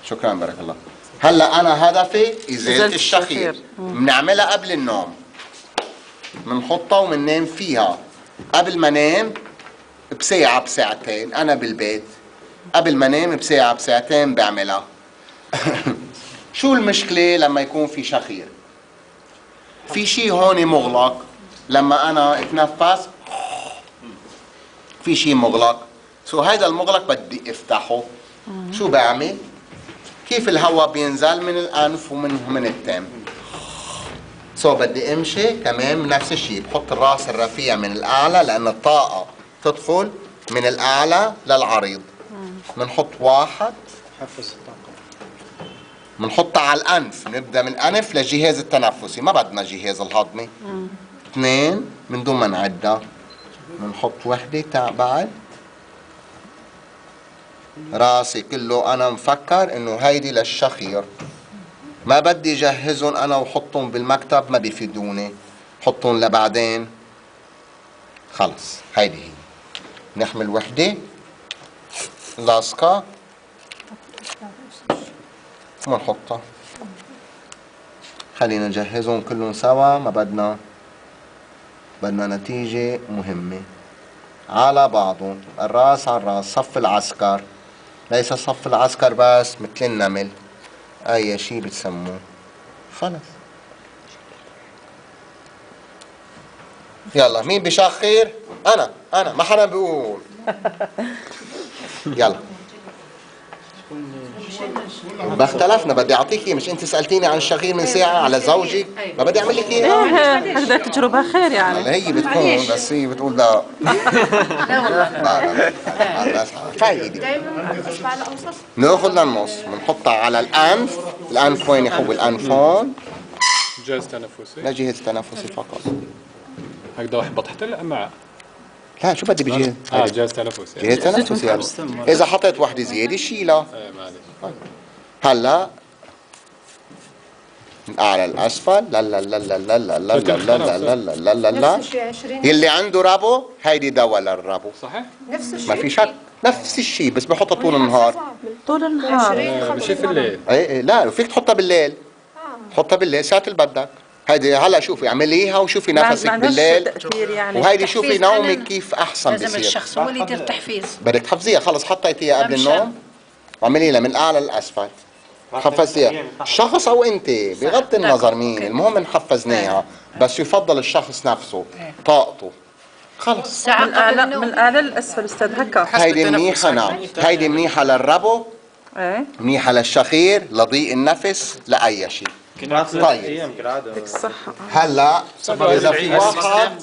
شكرا بارك الله. هلا انا هدفي ازالة الشخير. بنعملها قبل النوم، بنحطها وبننام فيها. قبل ما نام بساعة بساعتين، انا بالبيت قبل ما نام بساعة بساعتين بعملها. شو المشكلة لما يكون في شخير؟ في شيء هون مغلق، لما انا اتنفس في شيء مغلق، هيدا المغلق بدي افتحه. شو بعمل؟ كيف الهواء بينزل من الانف ومن التم. بدي امشي كمان نفس الشيء، بحط الراس الرفيع من الاعلى لان الطاقة تدخل من الاعلى للعريض. بنحط واحد، بنحطها على الانف، نبدا من الانف للجهاز التنفسي، ما بدنا الجهاز الهضمي. اثنين من دون ما نعدها، بنحط وحده تبع راسي كله. انا مفكر انه هيدي للشخير، ما بدي جهزهم انا وحطهم بالمكتب، ما بيفيدوني، حطهم لبعدين. خلص هيدي هي. نحمل وحده لاصقه ونحطها. خلينا نجهزهم كلهم سوا، ما بدنا نتيجة مهمة على بعضهم، الراس على الراس، صف العسكر، ليس صف العسكر بس مثل النمل، اي شيء بتسموه. خلص يلا، مين بشخر؟ انا ما حدا بيقول. يلا باختلفنا، بدي اعطيك اياه، مش انت سالتيني عن الشخير من ساعه على زوجك، ما بدي اعمل لك اياه. هذا تجربه خير يعني. هي بتكون، بس هي بتقول لا. لا فايدة. ناخذ للنص، بنحطها على الانف. الانف وين هو؟ الانف هون، جهاز تنفسي، لا جهاز تنفسي فقط. هكذا احبط حتى الامعاء. لا شو بدي بجهاز؟ جهاز تنفسي. جهاز تنفسي يلا. اذا حطيت وحده زياده شيلها. معلش. هلا من اعلى الاسفل، لا لا لا لا لا لا لا لا لا لا لا لا. يلي عنده ربو هيدي دواء للربو. صحيح؟ نفس الشيء، ما في شك، نفس الشيء، بس بحطها طول النهار. طول النهار مش في الليل. اي لا، فيك تحطها بالليل. حطها بالليل ساعة اللي بدك. هيدي هلا شوفي اعمليها وشوفي نفسك بالليل، يعني. وهيدي شوفي نومك كيف احسن لازم بصير. الشخص هو اللي يدير تحفيز. بدك تحفظيها، خلص حطيتيها قبل النوم واعملي لها من اعلى للاسفل، حفزتيها. الشخص او انت بغض النظر مين، المهم ان حفزناها، بس يفضل الشخص نفسه طاقته. خلص من الاعلى للاسفل استاذ هكا. هيدي منيحه. نعم هيدي منيحه للربو، ايه منيحه للشخير، لضيق النفس، لاي شيء. طيب الصحه. هلا اذا في واحد